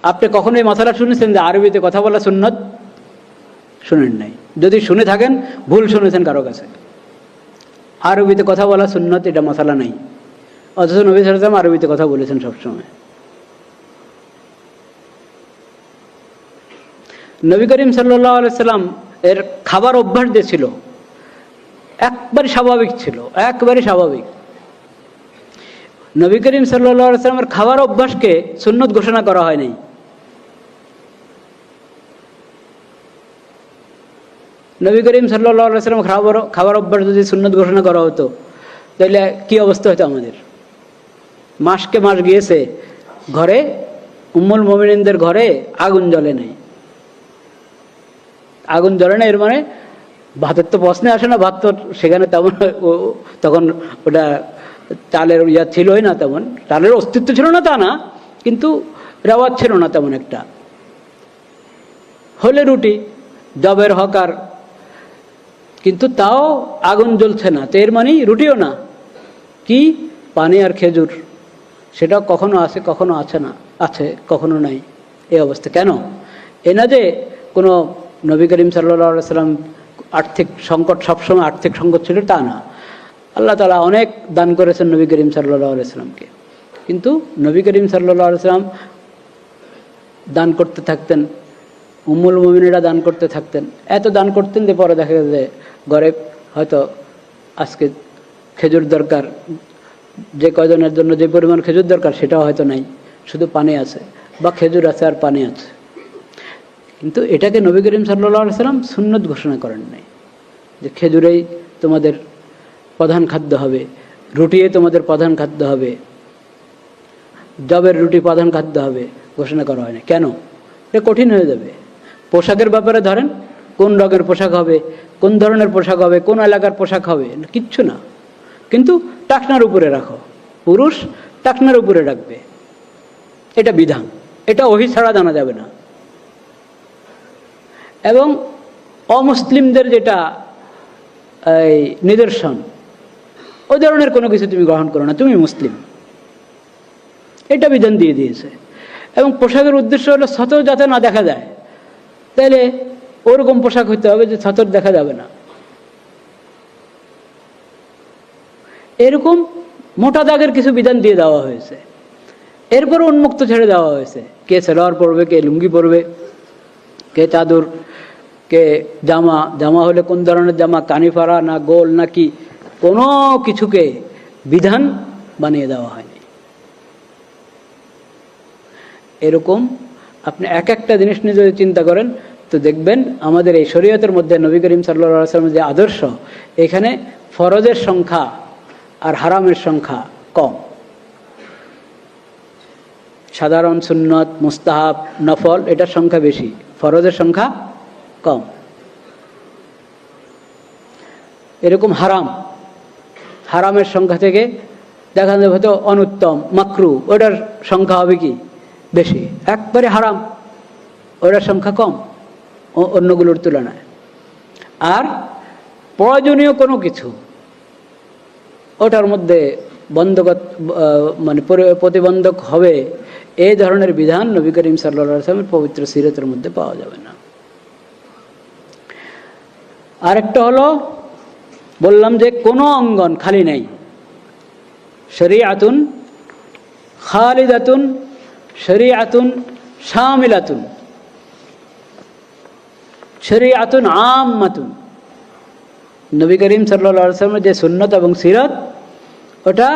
আপনি কখনো এই মাসালা শুনেছেন যে আরবিতে কথা বলা সুন্নত? শুনেন নাই। যদি শুনে থাকেন ভুল শুনেছেন কারো কাছে। আরবিতে কথা বলা সুন্নত এটা মাসালা নাই, অথচ নবী সাল্লাল্লাহু আলাইহি ওয়াসাল্লাম আরবিতে কথা বলেছেন সবসময়। নবী করিম সাল্লাল্লাহু আলাইহি সাল্লাম এর খাবার অভ্যাস যে ছিল একবারে স্বাভাবিক ছিল, একবারে স্বাভাবিক। নবী করিম সাল্লাল্লাহু আলাইহি সাল্লামের খাবার অভ্যাসকে সুন্নত ঘোষণা করা হয় নাই। নবী করিম সাল্লাল্লাহু আলাইহি সাল্লাম খাবার অভ্যাস যদি সুন্নত ঘোষণা করা হতো তাহলে কি অবস্থা হতো আমাদের? মাসকে মাস গিয়েছে, ঘরে উম্মুল মুমিনিনদের ঘরে আগুন জ্বলে নাই। আগুন জ্বলে না এর মানে ভাতের তো প্রশ্নে আসে না, ভাত তো সেখানে তেমন তখন ওটা চালের ছিলই না, তেমন চালের অস্তিত্ব ছিল না তা না, কিন্তু রেওয়াজ ছিল না তেমন একটা। হলে রুটি, জবের হকার, কিন্তু তাও আগুন জ্বলছে না, তো এর মানেই রুটিও না, কি পানি আর খেজুর। সেটা কখনো আছে কখনো আছে না, আছে কখনো নাই, এই অবস্থা। কেন? এ না যে কোনো নবী করিম সাল্লাল্লাহু আলাইহি সাল্লাম আর্থিক সংকট, সবসময় আর্থিক সংকট ছিল তা না। আল্লাহ তাআলা অনেক দান করেছেন নবী করিম সাল্লাল্লাহু আলাইহি সাল্লামকে, কিন্তু নবী করিম সাল্লাল্লাহু আলাইহি সাল্লাম দান করতে থাকতেন, উম্মুল মুমিনিনরা দান করতে থাকতেন, এত দান করতেন যে পরে দেখা যায় যে ঘরে হয়তো আজকে খেজুর দরকার, যে কয়জনের জন্য যে পরিমাণ খেজুর দরকার সেটাও হয়তো নাই, শুধু পানি আছে, বা খেজুর আছে আর পানি আছে। কিন্তু এটাকে নবী করিম সাল্লাল্লাহু আলাইহি সাল্লাম সুন্নত ঘোষণা করেন নাই যে খেজুরেই তোমাদের প্রধান খাদ্য হবে, রুটিয়ে তোমাদের প্রধান খাদ্য হবে, জবের রুটি প্রধান খাদ্য হবে, ঘোষণা করা হয় না। কেন? এটা কঠিন হয়ে যাবে। পোশাকের ব্যাপারে ধরেন, কোন রঙের পোশাক হবে, কোন ধরনের পোশাক হবে, কোন এলাকার পোশাক হবে, কিচ্ছু না, কিন্তু টাকনার উপরে রাখো, পুরুষ টাকনার উপরে রাখবে, এটা বিধান, এটা ওহী ছাড়া জানা যাবে না। এবং অমুসলিমদের যেটা এই নিদর্শন, ওই ধরনের কোনো কিছু তুমি গ্রহণ করো না, তুমি মুসলিম, এটা বিধান দিয়ে দিয়েছে। এবং পোশাকের উদ্দেশ্য হলো সতর যাতে না দেখা যায়, তাইলে ওরকম পোশাক হইতে হবে যে সতর দেখা যাবে না। এরকম মোটা দাগের কিছু বিধান দিয়ে দেওয়া হয়েছে। এরপর উন্মুক্ত ছেড়ে দেওয়া হয়েছে, কে সালোয়ার পরবে, কে লুঙ্গি পরবে, কে চাদর, কে জামা, জামা হলে কোন ধরনের জামা, কানিফারা না গোল নাকি, কোনো কিছুকে বিধান বানিয়ে দেওয়া হয়নি। এরকম আপনি এক একটা জিনিস নিয়ে যদি চিন্তা করেন তো দেখবেন আমাদের এই শরীয়তের মধ্যে নবী করিম সাল্লাল্লাহু আলাইহি ওয়াসাল্লামের যে আদর্শ, এখানে ফরজের সংখ্যা আর হারামের সংখ্যা কম। সাধারণ সুন্নত, মুস্তাহাব, নফল এটার সংখ্যা বেশি, ফরজের সংখ্যা কম। এরকম হারামের সংখ্যা থেকে দেখা যাবে হয়তো অনুত্তম, মাকরু, ওটার সংখ্যা হবে কি বেশি। একবারে হারাম ওটার সংখ্যা কম অন্যগুলোর তুলনায়। আর প্রয়োজনীয় কোনো কিছু ওটার মধ্যে মানে প্রতিবন্ধক হবে, এই ধরনের বিধান নবী করিম সাল্লাল্লাহু আলাইহি ওয়াসাল্লামের পবিত্র সিরাতের মধ্যে পাওয়া যাবে না। আরেকটা হলো, বললাম যে কোনো অঙ্গন খালি নাই। শরীআতুন খালিদাতুন, শরীআতুন শামিলাতুন, শরীআতুন আম্মাতুন। নবী করিম সাল্লাল্লাহু আলাইহি ওয়াসাল্লামের যে সুন্নত এবং সিরাত, ওটা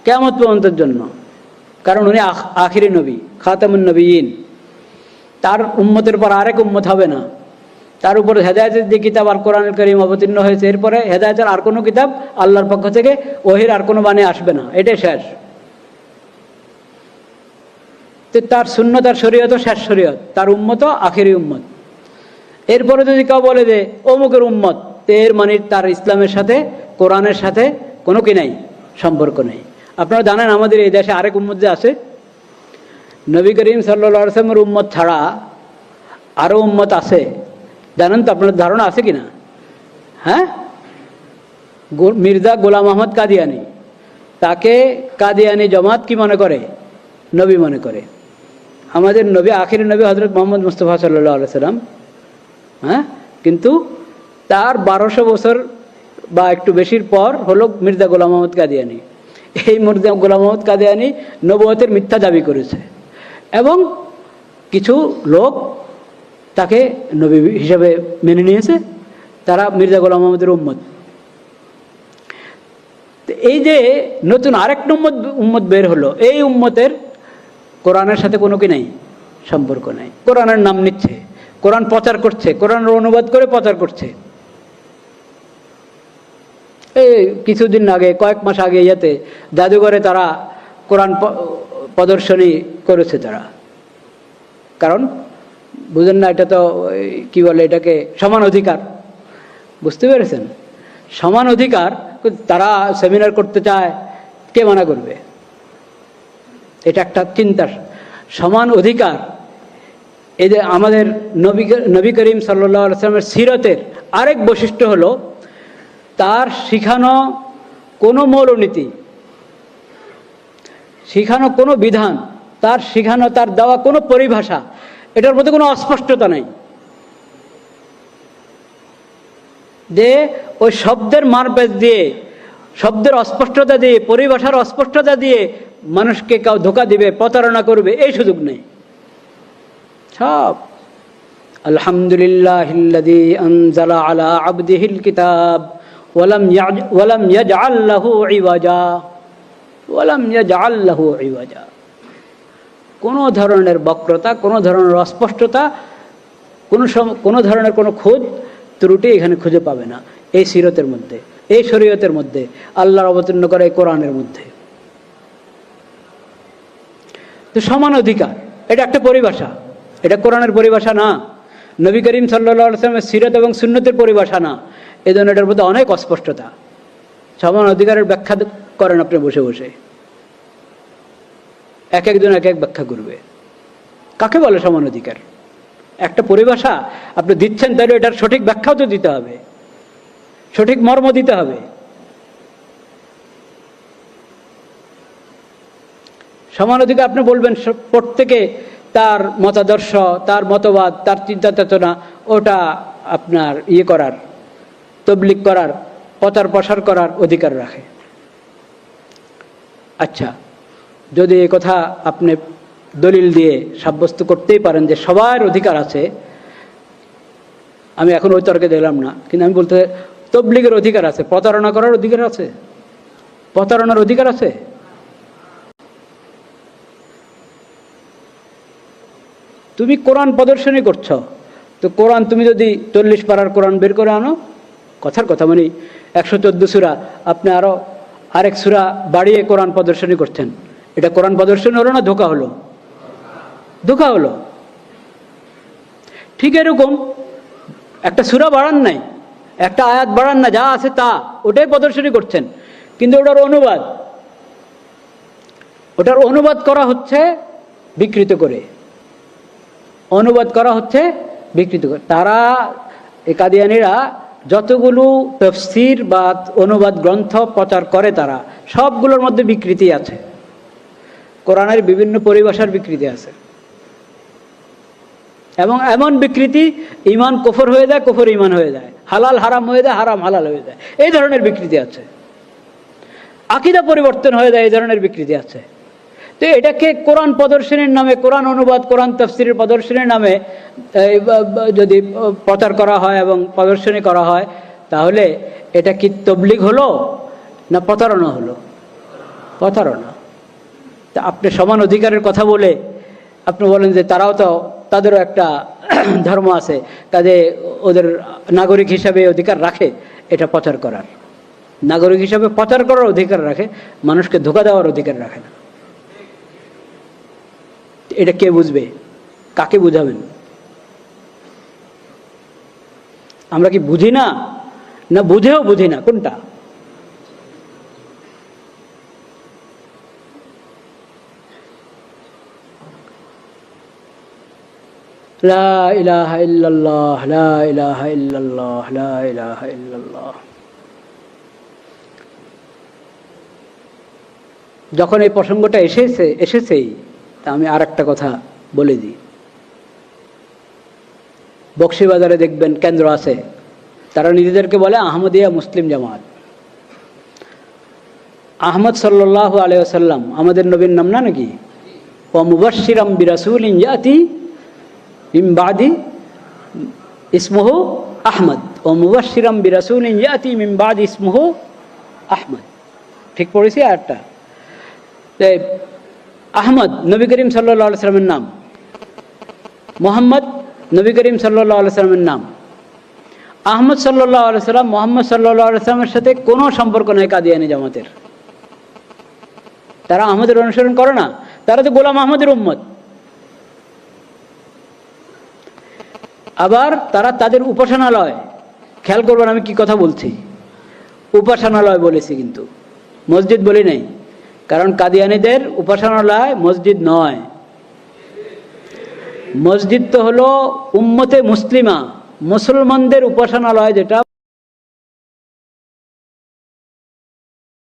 কিয়ামত পর্যন্তের জন্য, কারণ উনি আখিরি নবী, খাতামুন নবিয়্যিন। তার উম্মতের পর আরেক উম্মত হবে না। তার উপর হেদায়েতের যে কিতাব আল কোরআনুল কারীম অবতীর্ণ হয়েছে, এরপরে হেদায়েতের আর কোনো কিতাব আল্লাহর পক্ষ থেকে ওহীর আর কোনো বাণী আসবে না, এটাই শেষ। তো তার সুন্নত আর শরীয়তও শেষ শরীয়ত, তার উম্মতও আখিরি উম্মত। এরপরে যদি কেউ বলে যে অমুকের উম্মত, তো এর মানে তার ইসলামের সাথে, কোরআনের সাথে কোনো কি নাই, সম্পর্ক নেই। আপনারা জানেন আমাদের এই দেশে আরেক উম্মত যে আছে, নবী করিম সাল্লাল্লাহু আলাইহি ওয়াসাল্লামের উম্মত ছাড়া আরও উম্মত আছে, জানেন তো? আপনার ধারণা আছে কিনা? হ্যাঁ, মির্জা গোলাম আহমদ কাদিয়ানি, তাকে কাদিয়ানি জামাত কি মনে করে? নবী মনে করে। আমাদের নবী, আখির নবী হযরত মুহাম্মদ মুস্তাফা সাল্লাল্লাহু আলাইহি সাল্লাম, হ্যাঁ, কিন্তু তার 1200 বছর বা একটু বেশির পর হলো মির্জা গোলাম মোহাম্মদ কাদিয়ানী। এই মির্জা গোলাম মোহাম্মদ কাদিয়ানী নবুয়তের মিথ্যা দাবি করেছে এবং কিছু লোক তাকে নবী হিসাবে মেনে নিয়েছে, তারা মির্জা গোলাম মোহাম্মদের উম্মত। এই যে নতুন আরেক উম্মত বের হলো, এই উম্মতের কোরআনের সাথে কোনো কি নাই, সম্পর্ক নাই। কোরআনের নাম নিচ্ছে, কোরআন প্রচার করছে, কোরআনের অনুবাদ করে প্রচার করছে। এই কিছুদিন আগে, কয়েক মাস আগে ইয়েতে জাদুঘরে তারা কোরআন প্রদর্শনী করেছে তারা। কারণ বুঝেন না, এটা তো কি বলে এটাকে, সমান অধিকার। বুঝতে পেরেছেন? সমান অধিকার তারা সেমিনার করতে চায়, কে মানা করবে? এটা একটা চিন্তা। সমান অধিকার, এই যে আমাদের নবী করিম সাল্লাল্লাহু আলাইহি ওয়াসাল্লামের সিরতের আরেক বৈশিষ্ট্য হলো তার শিখানো কোনো মৌলনীতি, শিখানো কোনো বিধান, তার শিখানো, তার দেওয়া কোনো পরিভাষা, এটার মধ্যে কোনো অস্পষ্টতা নাই। যে ওই শব্দের মারপ্যাচ দিয়ে, শব্দের অস্পষ্টতা দিয়ে, পরিভাষার অস্পষ্টতা দিয়ে মানুষকে কেউ ধোঁকা দিবে, প্রতারণা করবে, এই সুযোগ নেই। সব আলহামদুলিল্লাহিল্লাযী আনজালা আলা আবদিহিল কিতাব ওয়ালাম ইয়াজআল লাহু ইওয়াজা, ওয়ালাম ইয়াজআল লাহু ইওয়াজা। কোনো ধরনের বক্রতা, কোনো ধরনের অস্পষ্টতা, কোনো ধরনের কোনো খুঁত ত্রুটি এখানে খুঁজে পাবে না এই সিরতের মধ্যে, এই শরীয়তের মধ্যে, আল্লাহর অবতীর্ণ করা এই কোরআনের মধ্যে। তো সমান অধিকার, এটা একটা পরিভাষা, এটা কোরআনের পরিভাষা না, নবী করিম সাল্লাল্লাহু আলাইহি ওয়াসাল্লামের সিরত এবং সুন্নতের পরিভাষা না। এই জন্য এটার মধ্যে অনেক অস্পষ্টতা। সমান অধিকারের ব্যাখ্যা করেন আপনি বসে বসে, এক একজন এক এক ব্যাখ্যা করবে। কাকে বলে সমান অধিকার? একটা পরিভাষা আপনি দিচ্ছেন, তাহলে এটার সঠিক ব্যাখ্যাও তো দিতে হবে, সঠিক মর্ম দিতে হবে। সমান অধিকার আপনি বলবেন প্রত্যেকে তার মতাদর্শ, তার মতবাদ, তার চিন্তা চেতনা, ওটা আপনার ইয়ে করার, তবলিগ করার, প্রচার প্রসার করার অধিকার রাখে। আচ্ছা, যদি এই কথা আপনি দলিল দিয়ে সাব্যস্ত করতেই পারেন যে সবার অধিকার আছে, আমি এখন ওই তর্কে দিলাম না, কিন্তু আমি বলতে, তবলিগের অধিকার আছে, প্রতারণা করার অধিকার আছে, প্রতারণার অধিকার আছে। তুমি কোরআন প্রদর্শনী করছো, তো কোরআন তুমি যদি 40 পারার কোরআন বের করে আনো, কথার কথা, মানে 114 সূরা, আপনি আরো আরেক সূরা বাড়িয়ে কোরআন প্রদর্শনী করছেন, এটা কোরআন প্রদর্শনী হলো না ধোঁকা হলো? ধোঁকা হলো। ঠিক এরকম একটা সূরা বাড়ান নাই, একটা আয়াত বাড়ান না, যা আছে তা, ওটাই প্রদর্শনী করছেন, কিন্তু ওটার অনুবাদ করা হচ্ছে বিকৃত করে, অনুবাদ করা হচ্ছে বিকৃত করে। তারা কাদিয়ানীরা যতগুলো তাফসীর বা অনুবাদ গ্রন্থ প্রচার করে, তারা সবগুলোর মধ্যে বিকৃতি আছে, কোরআনের বিভিন্ন পরিভাষার বিকৃতি আছে, এবং এমন বিকৃতি ঈমান কুফর হয়ে যায়, কুফর ঈমান হয়ে যায়, হালাল হারাম হয়ে যায়, হারাম হালাল হয়ে যায়, এই ধরনের বিকৃতি আছে। আকীদা পরিবর্তন হয়ে যায়, এই ধরনের বিকৃতি আছে। তো এটাকে কোরআন প্রদর্শনীর নামে, কোরআন অনুবাদ, কোরআন তাফসীরের প্রদর্শনীর নামে যদি প্রচার করা হয় এবং প্রদর্শনী করা হয়, তাহলে এটা কি তবলিগ হলো না প্রতারণা হলো? প্রতারণা। তা আপনি সমান অধিকারের কথা বলে আপনি বলেন যে তারাও তো, তাদেরও একটা ধর্ম আছে, তাদের ওদের নাগরিক হিসাবে অধিকার রাখে এটা প্রচার করার, নাগরিক হিসাবে প্রচার করার অধিকার রাখে, মানুষকে ধোঁকা দেওয়ার অধিকার রাখে না। এটা কে বুঝবে? কাকে বুঝাবেন? আমরা কি বুঝি না, না বুঝেও বুঝি না? কোনটা? লা ইলাহা ইল্লাল্লাহ, লা ইলাহা ইল্লাল্লাহ, লা ইলাহা ইল্লাল্লাহ। যখন এই প্রসঙ্গটা এসেছেই, তা আমি আর একটা কথা বলে দিই। বক্সিবাজারে দেখবেন কেন্দ্র আছে, তারা নিজেদেরকে বলে আহমদিয়া মুসলিম জামাত। আহমদ সাল্লাল্লাহু আলাইহি ওয়াসাল্লাম আমাদের নবীর নাম না নাকি? ওয়া মুবাশশিরাম বিরাসূলিন ইয়াতি মিন বাদি ইসমুহু আহমদ, ওয়া মুবাশশিরাম বিরাসূলিন ইয়াতি মিন বাদি ইসমুহু আহমদ। ঠিক পড়েছি আয়াতটা? আহমদ নবী করিম সাল্লাল্লাহু আলাইহি ওয়াসাল্লামের নাম, মুহাম্মদ নবী করিম সাল্লাল্লাহু আলাইহি ওয়াসাল্লামের নাম। আহমদ সাল্লাল্লাহু আলাইহি ওয়াসাল্লাম মুহাম্মদ সাল্লাল্লাহু আলাইহি ওয়াসাল্লামের সাথে কোনো সম্পর্ক নেই কাদিয়ানি জামাতের। তারা আহমদের অনুসরণ করে না, তারা তো গোলাম আহমদের উম্মত। আবার তারা তাদের উপাসনালয়, খেয়াল করবেন আমি কি কথা বলছি, উপাসনালয় বলেছি কিন্তু মসজিদ বলি নাই, কারণ কাদিয়ানীদের উপাসনালয় মসজিদ নয়। মসজিদ তো হলো উম্মতে মুসলিমা, মুসলমানদের উপাসনালয়, যেটা